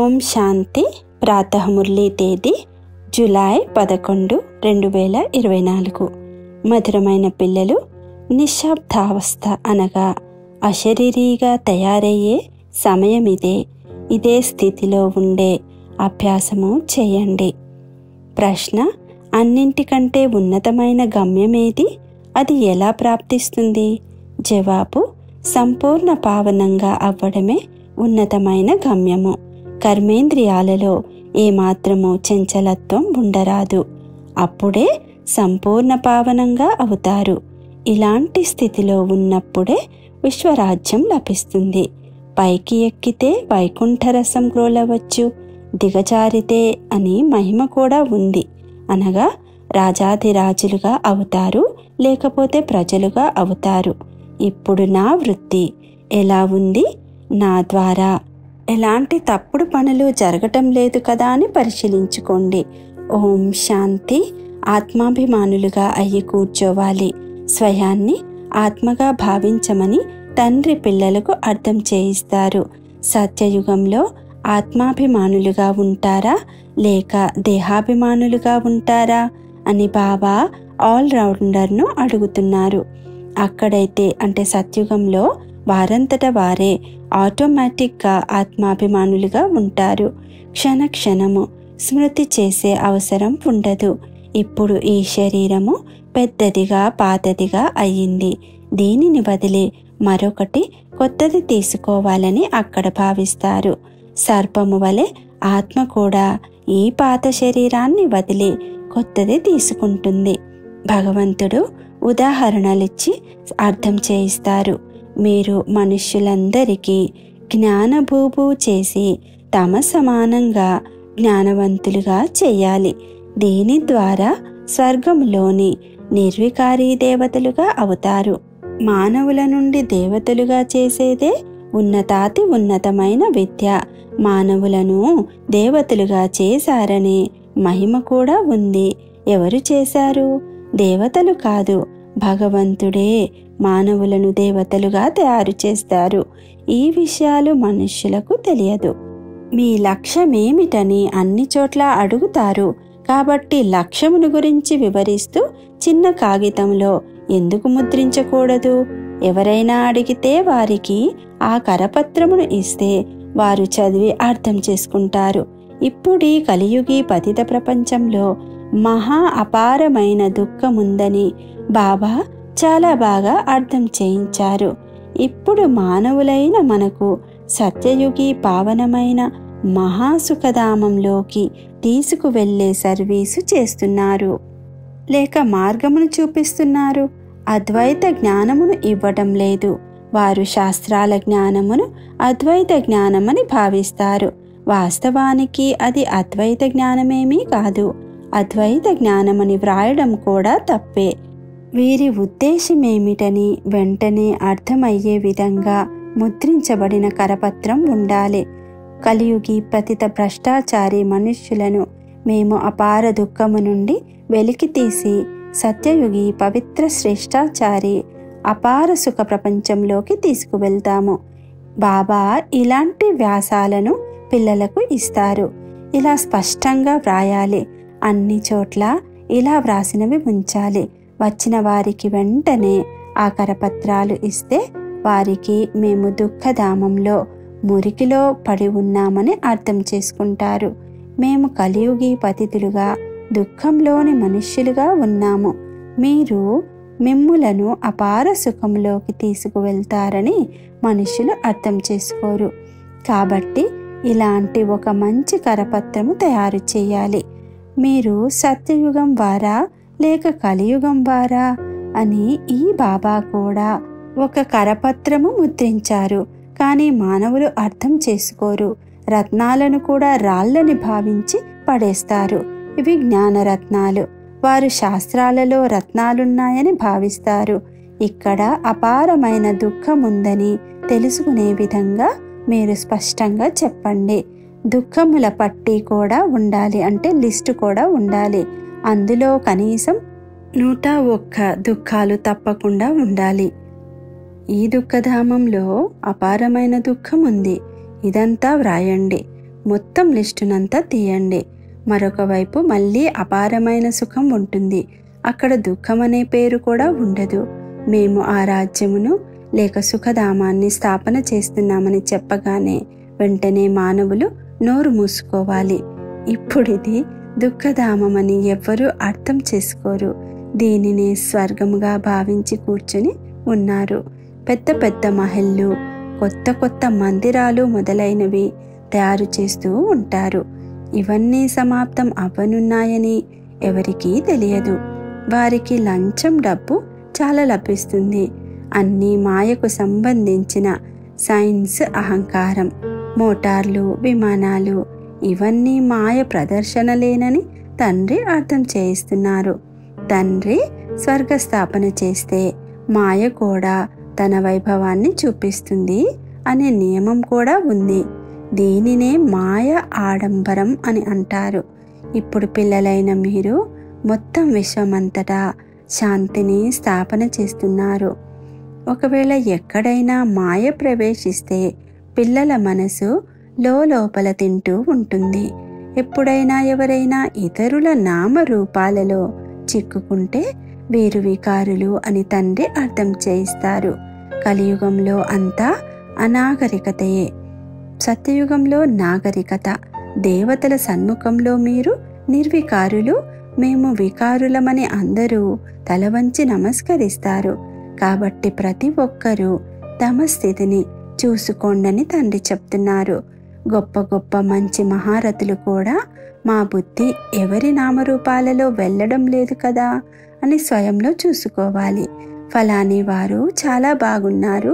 ఓం శాంతి. ప్రాతః మురళీ తేదీ జూలై 11, 2024. మధురమైన పిల్లలు, నిశ్శబ్దావస్థ అనగా అశరీరీగా తయారయ్యే సమయం ఇదే స్థితిలో ఉండే అభ్యాసము చేయండి. ప్రశ్న: అన్నింటికంటే ఉన్నతమైన గమ్యమేది? అది ఎలా ప్రాప్తిస్తుంది? జవాబు: సంపూర్ణ పావనంగా అవ్వడమే ఉన్నతమైన గమ్యము. కర్మేంద్రియాలలో ఏమాత్రము చంచలత్వం ఉండరాదు. అప్పుడే సంపూర్ణ పావనంగా అవుతారు. ఇలాంటి స్థితిలో ఉన్నప్పుడే విశ్వరాజ్యం లభిస్తుంది. పైకి ఎక్కితే వైకుంఠరసం గ్రోలవచ్చు, దిగజారితే అని మహిమ కూడా ఉంది. అనగా రాజాధిరాజులుగా అవుతారు, లేకపోతే ప్రజలుగా అవుతారు. ఇప్పుడు నా వృత్తి ఎలా ఉంది? నా ద్వారా ఎలాంటి తప్పుడు పనులు జరగటం లేదు కదా అని పరిశీలించుకోండి. ఓం శాంతి. ఆత్మాభిమానులుగా అయ్యి కూర్చోవాలి. స్వయాన్ని ఆత్మగా భావించమని తండ్రి పిల్లలకు అర్థం చేయిస్తారు. సత్యయుగంలో ఆత్మాభిమానులుగా ఉంటారా లేక దేహాభిమానులుగా ఉంటారా అని బాబా ఆల్రౌండర్ను అడుగుతున్నారు. అక్కడైతే అంటే సత్యుగంలో వారంతట వారే ఆటోమేటిక్గా ఆత్మాభిమానులుగా ఉంటారు. క్షణక్షణము స్మృతి చేసే అవసరం ఉండదు. ఇప్పుడు ఈ శరీరము పెద్దదిగా పాతదిగా అయ్యింది. దీనిని వదిలి మరొకటి కొత్తది తీసుకోవాలని అక్కడ భావిస్తారు. సర్పము వలె ఆత్మ కూడా ఈ పాత శరీరాన్ని వదిలి కొత్తది తీసుకుంటుంది. భగవంతుడు ఉదాహరణలిచ్చి అర్థం చేయిస్తారు. మీరు మనుష్యులందరికీ జ్ఞానభూభూ చేసి తమ సమానంగా జ్ఞానవంతులుగా చేయాలి. దీని ద్వారా స్వర్గంలోని నిర్వికారీ దేవతలుగా అవుతారు. మానవుల నుండి దేవతలుగా చేసేదే ఉన్నతాతి ఉన్నతమైన విద్య. మానవులను దేవతలుగా చేశారనే మహిమ కూడా ఉంది. ఎవరు చేశారు? దేవతలు కాదు, భగవంతుడే మానవులను దేవతలుగా తయారు చేస్తారు. ఈ విషయాలు మనుష్యులకు తెలియదు. మీ లక్ష్యమేమిటని అన్ని చోట్ల అడుగుతారు. కాబట్టి లక్ష్యమును గురించి వివరిస్తూ చిన్న కాగితంలో ఎందుకు ముద్రించకూడదు? ఎవరైనా అడిగితే వారికి ఆ కరపత్రమును ఇస్తే వారు చదివి అర్థం చేసుకుంటారు. ఇప్పుడీ కలియుగి పతిత ప్రపంచంలో మహా అపారమైన దుఃఖముందని బాబా చాలా బాగా అర్థం చేయించారు. ఇప్పుడు మానవులైన మనకు సత్యయుగి పావనమైన మహాసుఖధామంలోకి తీసుకువెళ్ళే సర్వీసు చేస్తున్నారు, లేక మార్గమును చూపిస్తున్నారు. అద్వైత జ్ఞానమును ఇవ్వటం లేదు. వారు శాస్త్రాల జ్ఞానమును అద్వైత జ్ఞానమని భావిస్తారు. వాస్తవానికి అది అద్వైత జ్ఞానమేమీ కాదు. అద్వైత జ్ఞానమని వ్రాయడం కూడా తప్పే. వీరి ఉద్దేశమేమిటని వెంటనే అర్థమయ్యే విధంగా ముద్రించబడిన కరపత్రం ఉండాలి. కలియుగి పతిత భ్రష్టాచారి మనుష్యులను మేము అపార దుఃఖము నుండి వెలికితీసి సత్యయుగి పవిత్ర శ్రేష్టాచారి అపార సుఖ ప్రపంచంలోకి తీసుకువెళ్తాము. బాబా ఇలాంటి వ్యాసాలను పిల్లలకు ఇస్తారు. ఇలా స్పష్టంగా వ్రాయాలి. అన్ని చోట్ల ఇలా వ్రాసినవి ఉంచాలి. వచ్చిన వారికి వెంటనే ఆ కరపత్రాలు ఇస్తే వారికి మేము దుఃఖధామంలో మురికిలో పడి ఉన్నామని అర్థం చేసుకుంటారు. మేము కలియుగి పతితులుగా దుఃఖంలోని మనుష్యులుగా ఉన్నాము. మీరు మిమ్ములను అపార సుఖంలోకి తీసుకువెళ్తారని మనుష్యులు అర్థం చేసుకోరు. కాబట్టి ఇలాంటి ఒక మంచి కరపత్రము తయారు చేయాలి. మీరు సత్యయుగం వారా లేక కలియుగం వారా అని ఈ బాబా కూడా ఒక కరపత్రము ముద్రించారు. కానీ మానవులు అర్థం చేసుకోరు. రత్నాలను కూడా రాళ్ళని భావించి పడేస్తారు. ఇవి జ్ఞానరత్నాలు. వారు శాస్త్రాలలో రత్నాలున్నాయని భావిస్తారు. ఇక్కడ అపారమైన దుఃఖం ఉందని తెలుసుకునే విధంగా మీరు స్పష్టంగా చెప్పండి. దుఃఖముల పట్టీ కూడా ఉండాలి, అంటే లిస్టు కూడా ఉండాలి. అందులో కనీసం 101 దుఃఖాలు తప్పకుండా ఉండాలి. ఈ దుఃఖధామంలో అపారమైన దుఃఖం ఉంది. ఇదంతా వ్రాయండి. మొత్తం లిస్టునంతా తీయండి. మరొక వైపు మళ్ళీ అపారమైన సుఖం ఉంటుంది. అక్కడ దుఃఖం అనే పేరు కూడా ఉండదు. మేము ఆ రాజ్యమును లేక సుఖధామాన్ని స్థాపన చేస్తున్నామని చెప్పగానే వెంటనే మానవులు నోరు మూసుకోవాలి. ఇప్పుడిది దుఃఖధామమని ఎవ్వరూ అర్థం చేసుకోరు. దీనినే స్వర్గముగా భావించి కూర్చుని ఉన్నారు. పెద్ద పెద్ద మహల్లు, కొత్త కొత్త మందిరాలు మొదలైనవి తయారు చేస్తూ ఉంటారు. ఇవన్నీ సమాప్తం అవ్వనున్నాయని ఎవరికీ తెలియదు. వారికి లంచం డబ్బు చాలా లభిస్తుంది. అన్నీ మాయకు సంబంధించిన సైన్స్, అహంకారం, మోటార్లు, విమానాలు ఇవన్నీ మాయ ప్రదర్శనలేనని తండ్రి అర్థం చేయిస్తున్నారు. తండ్రి స్వర్గస్థాపన చేస్తే మాయ కూడా తన వైభవాన్ని చూపిస్తుంది అనే నియమం కూడా ఉంది. దీనినే మాయ ఆడంబరం అని అంటారు. ఇప్పుడు పిల్లలైన మీరు మొత్తం విశ్వమంతటా శాంతిని స్థాపన చేస్తున్నారు. ఒకవేళ ఎక్కడైనా మాయ ప్రవేశిస్తే పిల్లల మనసు లోపల తింటూ ఉంటుంది. ఎప్పుడైనా ఎవరైనా ఇతరుల నామరూపాలలో చిక్కుకుంటే వీరు వికారులు అని తండ్రి అర్థం చేయిస్తారు. కలియుగంలో అంతా అనాగరికతయే, సత్యయుగంలో నాగరికత. దేవతల సన్ముఖంలో మీరు నిర్వికారులు, మేము వికారులమని అందరూ తల వంచి నమస్కరిస్తారు. కాబట్టి ప్రతి ఒక్కరూ తమ స్థితిని చూసుకోండని తండ్రి చెప్తున్నారు. గొప్ప గొప్ప మంచి మహారథులు కూడా మా బుద్ధి ఎవరి నామరూపాలలో వెళ్ళడం లేదు కదా అని స్వయంలో చూసుకోవాలి. ఫలాని వారు చాలా బాగున్నారు,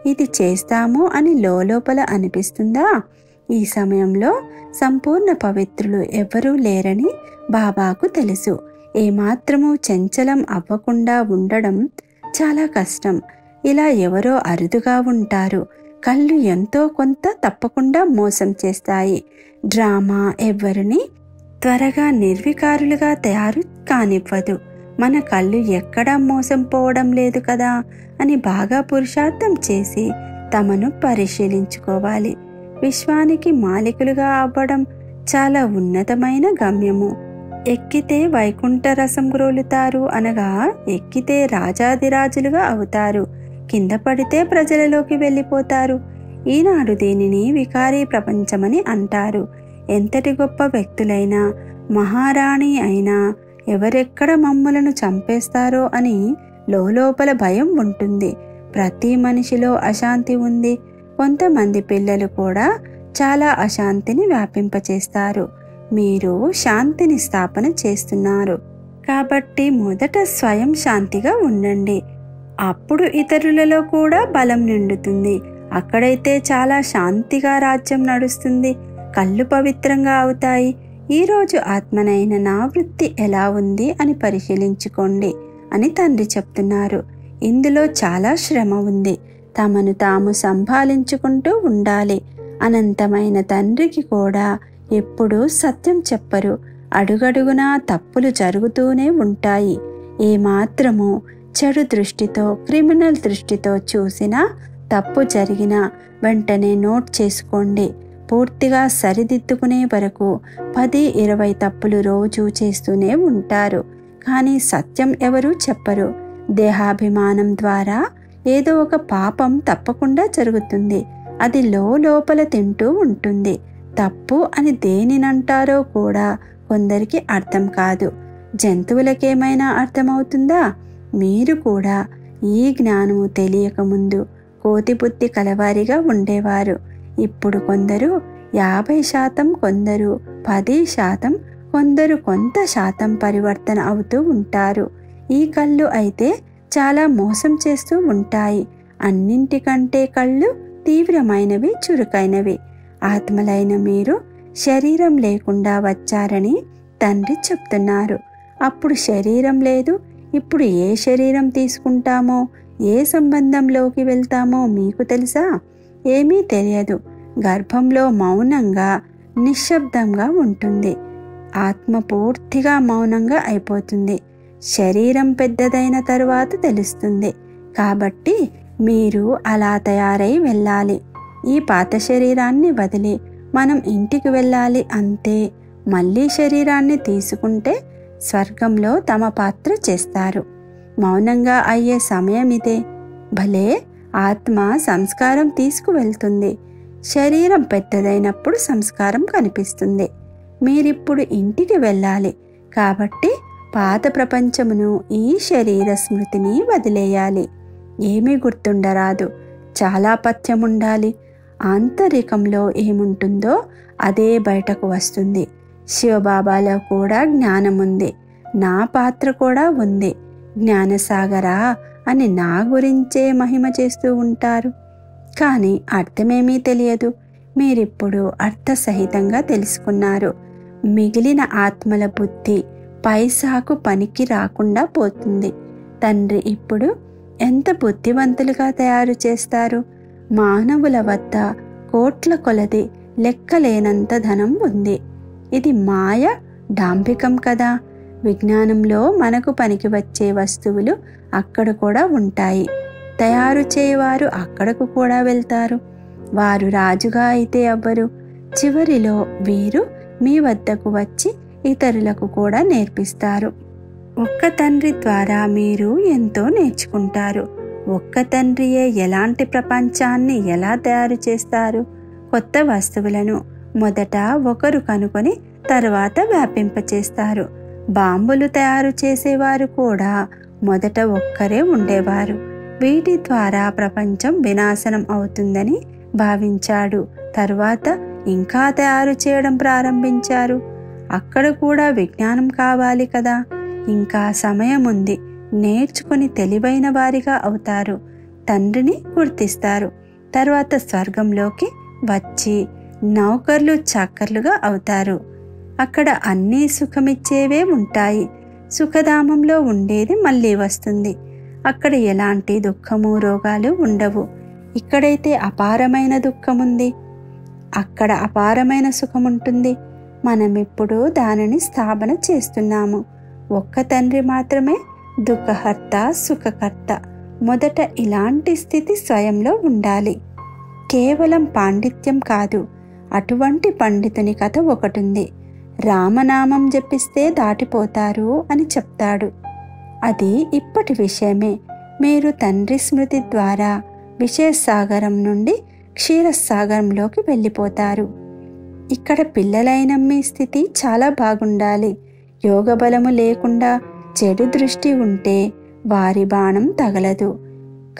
ఇది చేస్తాము అని లోపల అనిపిస్తుందా? ఈ సమయంలో సంపూర్ణ పవిత్రులు ఎవరూ లేరని బాబాకు తెలుసు. ఏమాత్రమూ చంచలం అవ్వకుండా ఉండడం చాలా కష్టం. ఇలా ఎవరో అరుదుగా ఉంటారు. కళ్ళు ఎంతో కొంత తప్పకుండా మోసం చేస్తాయి. డ్రామా ఎవరిని త్వరగా నిర్వికారులుగా తయారు కానివ్వదు. మన కళ్ళు ఎక్కడా మోసం పోవడం లేదు కదా అని బాగా పురుషార్థం చేసి తమను పరిశీలించుకోవాలి. విశ్వానికి మాలికులుగా అవ్వడం చాలా ఉన్నతమైన గమ్యము. ఎక్కితే వైకుంఠ రసం గ్రోలుతారు అనగా ఎక్కితే రాజాదిరాజులుగా అవుతారు, కింద పడితే ప్రజలలోకి వెళ్ళిపోతారు. ఈనాడు దీనిని వికారీ ప్రపంచమని అంటారు. ఎంతటి గొప్ప వ్యక్తులైనా, మహారాణి అయినా ఎవరెక్కడ మమ్ములను చంపేస్తారో అని లోపల భయం ఉంటుంది. ప్రతి మనిషిలో అశాంతి ఉంది. కొంతమంది పిల్లలు కూడా చాలా అశాంతిని వ్యాపింపచేస్తారు. మీరు శాంతిని స్థాపన చేస్తున్నారు కాబట్టి మొదట స్వయం శాంతిగా ఉండండి. అప్పుడు ఇతరులలో కూడా బలం నిండుతుంది. అక్కడైతే చాలా శాంతిగా రాజ్యం నడుస్తుంది. కళ్ళు పవిత్రంగా అవుతాయి. ఈరోజు ఆత్మనైన నా వృత్తి ఎలా ఉంది అని పరిశీలించుకోండి అని తండ్రి చెప్తున్నారు. ఇందులో చాలా శ్రమ ఉంది. తమను తాము సంభాళించుకుంటూ ఉండాలి. అనంతమైన తండ్రికి కూడా ఎప్పుడూ సత్యం చెప్పరు. అడుగడుగునా తప్పులు జరుగుతూనే ఉంటాయి. ఏమాత్రము చెడు దృష్టితో, క్రిమినల్ దృష్టితో చూసినా, తప్పు జరిగినా వెంటనే నోట్ చేసుకోండి. పూర్తిగా సరిదిద్దుకునే వరకు 10-20 తప్పులు రోజు చేస్తూనే ఉంటారు. కానీ సత్యం ఎవరూ చెప్పరు. దేహాభిమానం ద్వారా ఏదో ఒక పాపం తప్పకుండా జరుగుతుంది. అది లోపల తింటూ ఉంటుంది. తప్పు అని దేనినంటారో కూడా కొందరికి అర్థం కాదు. జంతువులకేమైనా అర్థమవుతుందా? మీరు కూడా ఈ జ్ఞానము తెలియకముందు కోతి బుద్ధి కలవారిగా ఉండేవారు. ఇప్పుడు కొందరు 50%, కొందరు 10%, కొందరు కొంత శాతం పరివర్తన అవుతూ ఉంటారు. ఈ కళ్ళు అయితే చాలా మోసం చేస్తూ ఉంటాయి. అన్నింటికంటే కళ్ళు తీవ్రమైనవి, చురుకైనవి. ఆత్మలైన మీరు శరీరం లేకుండా వచ్చారని తండ్రి చెప్తున్నారు. అప్పుడు శరీరం లేదు. ఇప్పుడు ఏ శరీరం తీసుకుంటామో, ఏ సంబంధంలోకి వెళ్తామో మీకు తెలుసా? ఏమీ తెలియదు. గర్భంలో మౌనంగా, నిశ్శబ్దంగా ఉంటుంది. ఆత్మ పూర్తిగా మౌనంగా అయిపోతుంది. శరీరం పెద్దదైన తరువాత తెలుస్తుంది. కాబట్టి మీరు అలా తయారై వెళ్ళాలి. ఈ పాత శరీరాన్ని వదిలి మనం ఇంటికి వెళ్ళాలి అంతే. మళ్ళీ శరీరాన్ని తీసుకుంటే స్వర్గంలో తమ పాత్ర చేస్తారు. మౌనంగా అయ్యే సమయం ఇదే. భలే, ఆత్మ సంస్కారం తీసుకువెళ్తుంది. శరీరం పెద్దదైనప్పుడు సంస్కారం కనిపిస్తుంది. మీరిప్పుడు ఇంటికి వెళ్ళాలి కాబట్టి పాత ప్రపంచమును, ఈ శరీర స్మృతిని వదిలేయాలి. ఏమీ గుర్తుండరాదు. చాలా పథ్యముండాలి. ఆంతరికంలో ఏముంటుందో అదే బయటకు వస్తుంది. శివబాబాలో కూడా జ్ఞానం ఉంది. నా పాత్ర కూడా ఉంది. జ్ఞానసాగరా అని నా గురించే మహిమ చేస్తూ ఉంటారు. కానీ అర్థమేమీ తెలియదు. మీరిప్పుడు అర్థసహితంగా తెలుసుకున్నారు. మిగిలిన ఆత్మల బుద్ధి పైసాకు పనికి రాకుండా పోతుంది. తండ్రి ఇప్పుడు ఎంత బుద్ధివంతులుగా తయారు చేస్తారు. మానవుల వద్ద కోట్ల కొలది లెక్కలేనంత ధనం ఉంది. ఇది మాయ, డాంభికం కదా. విజ్ఞానంలో మనకు పనికి వచ్చే వస్తువులు అక్కడ కూడా ఉంటాయి. తయారు చేయవారు అక్కడకు కూడా వెళ్తారు. వారు రాజుగా అయితే అవ్వరు. చివరిలో వీరు మీ వద్దకు వచ్చి ఇతరులకు కూడా నేర్పిస్తారు. ఒక్క తండ్రి ద్వారా మీరు ఎంతో నేర్చుకుంటారు. ఒక్క తండ్రియే ఎలాంటి ప్రపంచాన్ని ఎలా తయారు చేస్తారు. కొత్త వస్తువులను మొదట ఒకరు కనుకొని తర్వాత వ్యాపింపచేస్తారు. బాంబులు తయారు చేసేవారు కూడా మొదట ఒక్కరే ఉండేవారు. వీటి ద్వారా ప్రపంచం వినాశనం అవుతుందని భావించాడు. తరువాత ఇంకా తయారు చేయడం ప్రారంభించారు. అక్కడ కూడా విజ్ఞానం కావాలి కదా. ఇంకా సమయం ఉంది. నేర్చుకుని తెలివైన వారిగా అవుతారు. తండ్రిని గుర్తిస్తారు. తర్వాత స్వర్గంలోకి వచ్చి నౌకర్లు, చాకర్లుగా అవుతారు. అక్కడ అన్నీ సుఖమిచ్చేవే ఉంటాయి. సుఖధామంలో ఉండేది మళ్ళీ వస్తుంది. అక్కడ ఎలాంటి దుఃఖము, రోగాలు ఉండవు. ఇక్కడైతే అపారమైన దుఃఖముంది, అక్కడ అపారమైన సుఖముంటుంది. మనమిప్పుడు దానిని స్థాపన చేస్తున్నాము. ఒక్క తండ్రి మాత్రమే దుఃఖహర్త, సుఖకర్త. మొదట ఇలాంటి స్థితి స్వయంలో ఉండాలి. కేవలం పాండిత్యం కాదు. అటువంటి పండితుని కథ ఒకటుంది. రామనామం జపిస్తే దాటిపోతారు అని చెప్తాడు. అది ఇప్పటి విషయమే. మీరు తండ్రి స్మృతి ద్వారా విషయసాగరం నుండి క్షీరసాగరంలోకి వెళ్ళిపోతారు. ఇక్కడ పిల్లలైన మీ స్థితి చాలా బాగుండాలి. యోగ బలము లేకుండా చెడు దృష్టి ఉంటే వారి బాణం తగలదు.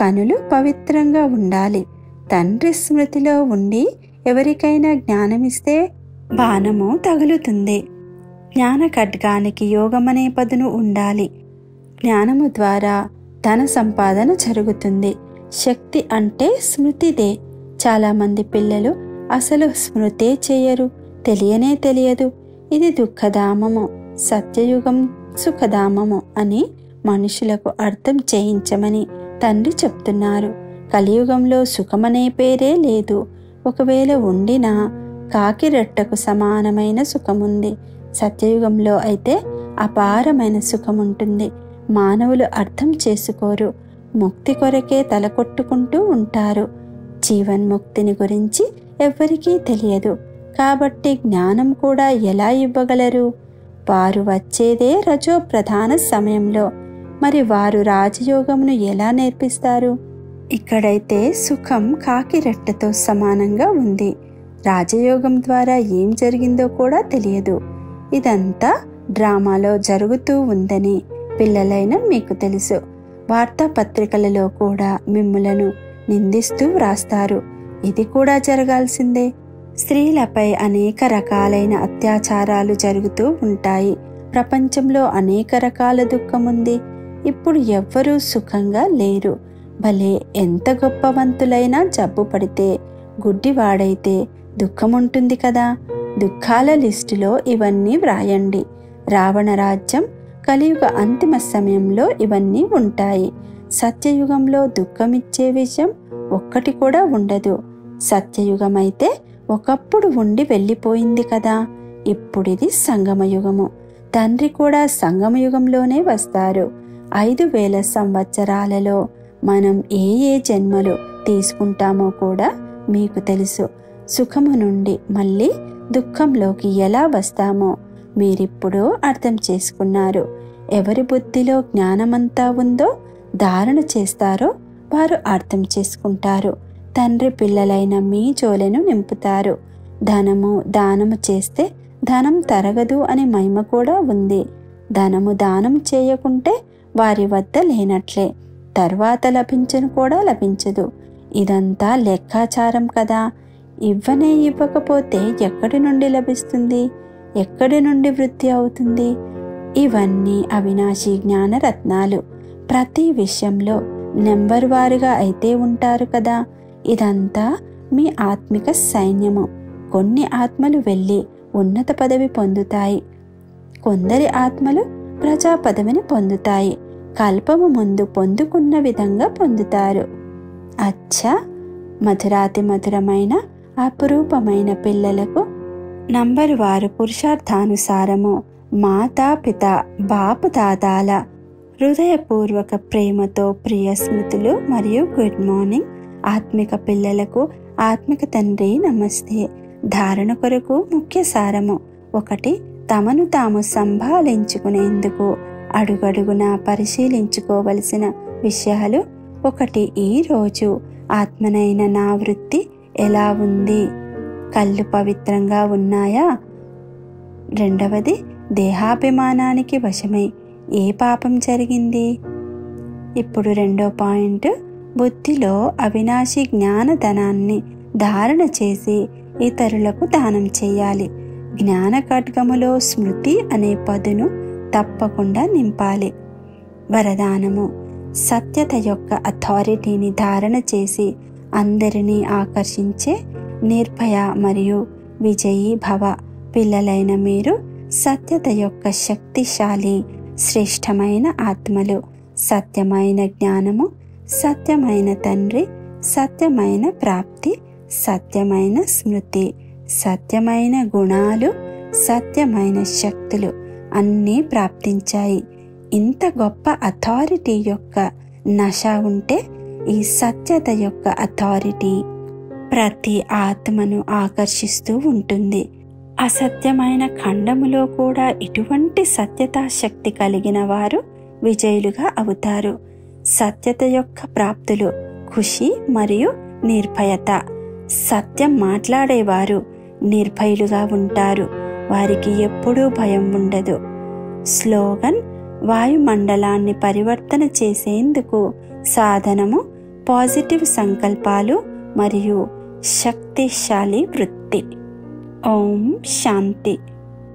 కనులు పవిత్రంగా ఉండాలి. తండ్రి స్మృతిలో ఉండి ఎవరికైనా జ్ఞానమిస్తే బాణము తగులుతుంది. జ్ఞాన ఖడ్గానికి యోగమనే పదును ఉండాలి. జ్ఞానము ద్వారా ధన సంపాదన జరుగుతుంది. శక్తి అంటే స్మృతిదే. చాలామంది పిల్లలు అసలు స్మృతే చేయరు. తెలియనే తెలియదు. ఇది దుఃఖధామము, సత్యయుగం సుఖధామము అని మనుషులకు అర్థం చేయించమని తండ్రి చెప్తున్నారు. కలియుగంలో సుఖమనే పేరే లేదు. ఒకవేళ ఉండినా కాకిరెట్టకు సమానమైన సుఖముంది. సత్యయుగంలో అయితే అపారమైన సుఖముంటుంది. మానవులు అర్థం చేసుకోరు. ముక్తి కొరకే తలకొట్టుకుంటూ ఉంటారు. జీవన్ముక్తిని గురించి ఎవ్వరికీ తెలియదు. కాబట్టి జ్ఞానం కూడా ఎలా ఇవ్వగలరు? వారు వచ్చేదే రజో ప్రధాన సమయంలో. మరి వారు రాజయోగమును ఎలా నేర్పిస్తారు? ఇక్కడైతే సుఖం కాకిరెట్టతో సమానంగా ఉంది. రాజయోగం ద్వారా ఏం జరిగిందో కూడా తెలియదు. ఇదంతా డ్రామాలో జరుగుతూ ఉందని పిల్లలైన మీకు తెలుసు. వార్తాపత్రికలలో కూడా మిమ్ములను నిందిస్తూ వ్రాస్తారు. ఇది కూడా జరగాల్సిందే. స్త్రీలపై అనేక రకాలైన అత్యాచారాలు జరుగుతూ ఉంటాయి. ప్రపంచంలో అనేక రకాల దుఃఖముంది. ఇప్పుడు ఎవ్వరూ సుఖంగా లేరు. భలే, ఎంత గొప్పవంతులైనా జబ్బు పడితే, గుడ్డివాడైతే దుఃఖముంటుంది కదా. దుఃఖాల లిస్టులో ఇవన్నీ వ్రాయండి. రావణ రాజ్యం కలియుగ అంతిమ సమయంలో ఇవన్నీ ఉంటాయి. సత్యయుగంలో దుఃఖమిచ్చే విషయం ఒక్కటి కూడా ఉండదు. సత్యయుగమైతే ఒకప్పుడు ఉండి వెళ్ళిపోయింది కదా. ఇప్పుడిది సంగమయుగము. తండ్రి కూడా సంగమయుగంలోనే వస్తారు. 5000 సంవత్సరాలలో మనం ఏ ఏ జన్మలు తీసుకుంటామో కూడా మీకు తెలుసు. సుఖము నుండి మళ్ళీ దుఃఖంలోకి ఎలా వస్తామో మీరిప్పుడు అర్థం చేసుకున్నారు. ఎవరి బుద్ధిలో జ్ఞానమంతా ఉందో ధారణ చేస్తారో వారు అర్థం చేసుకుంటారు. తండ్రి పిల్లలైన మీ జోలెను నింపుతారు. దానము చేస్తే ధనం తరగదు అని మహిమ కూడా ఉంది. దానం చేయకుంటే వారి వద్ద లేనట్లే, తర్వాత లభించను కూడా లభించదు. ఇదంతా లెక్కాచారం కదా. ఇవ్వకపోతే ఎక్కడి నుండి లభిస్తుంది? ఎక్కడి నుండి వృద్ధి అవుతుంది? ఇవన్నీ అవినాశి జ్ఞాన రత్నాలు. ప్రతి విషయంలో నెంబర్ వారుగా అయితే ఉంటారు కదా. ఇదంతా మీ ఆత్మిక సైన్యము. కొన్ని ఆత్మలు వెళ్ళి ఉన్నత పదవి పొందుతాయి, కొందరి ఆత్మలు ప్రజా పదవిని పొందుతాయి. కల్పము ముందు పొందుకున్న విధంగా పొందుతారు. అచ్చా, మధురాతి మధురమైన అపురూపమైన పిల్లలకు నంబర్ వారు పురుషార్థానుసారము మాతాపిత బాపు దాదాల హృదయపూర్వక ప్రేమతో ప్రియ స్మృతులు మరియు గుడ్ మార్నింగ్. ఆత్మిక పిల్లలకు ఆత్మిక తండ్రి నమస్తే. ధారణ కొరకు ముఖ్య సారము: 1. తమను తాము సంభాళించుకునేందుకు అడుగడుగునా పరిశీలించుకోవలసిన విషయాలు. 1. ఈరోజు ఆత్మనైన నా వృత్తి ఎలా ఉంది? కళ్ళు పవిత్రంగా ఉన్నాయా? 2. దేహాభిమానానికి వశమై ఏ పాపం జరిగింది? ఇప్పుడు 2వ పాయింట్: బుద్ధిలో అవినాశి జ్ఞానధనాన్ని ధారణ చేసి ఇతరులకు దానం చేయాలి. జ్ఞాన ఖడ్గములో స్మృతి అనే పదును తప్పకుండా నింపాలి. వరదానము: సత్యత యొక్క అథారిటీని ధారణ చేసి అందరినీ ఆకర్షించే నిర్భయ మరియు విజయీ భవ. పిల్లలైన మీరు సత్యత యొక్క శక్తిశాలి శ్రేష్టమైన ఆత్మలు. సత్యమైన జ్ఞానము, సత్యమైన తండ్రి, సత్యమైన ప్రాప్తి, సత్యమైన స్మృతి, సత్యమైన గుణాలు, సత్యమైన శక్తులు అన్నీ ప్రాప్తించాయి. ఇంత గొప్ప అథారిటీ యొక్క నశ ఉంటే ఈ సత్యత యొక్క అథారిటీ ప్రతి ఆత్మను ఆకర్షిస్తూ ఉంటుంది. అసత్యమైన ఖండములో కూడా ఇటువంటి సత్యతా శక్తి కలిగిన వారు విజయులుగా అవుతారు. సత్యత యొక్క ప్రాప్తులు ఖుషి మరియు నిర్భయత. సత్యం మాట్లాడేవారు నిర్భయులుగా ఉంటారు. వారికి ఎప్పుడూ భయం ఉండదు. స్లోగన్: వాయుమండలాన్ని పరివర్తన చేసేందుకు సాధనము పాజిటివ్ సంకల్పాలు మరియు శక్తిశాలి వృత్తి. ఓం శాంతి.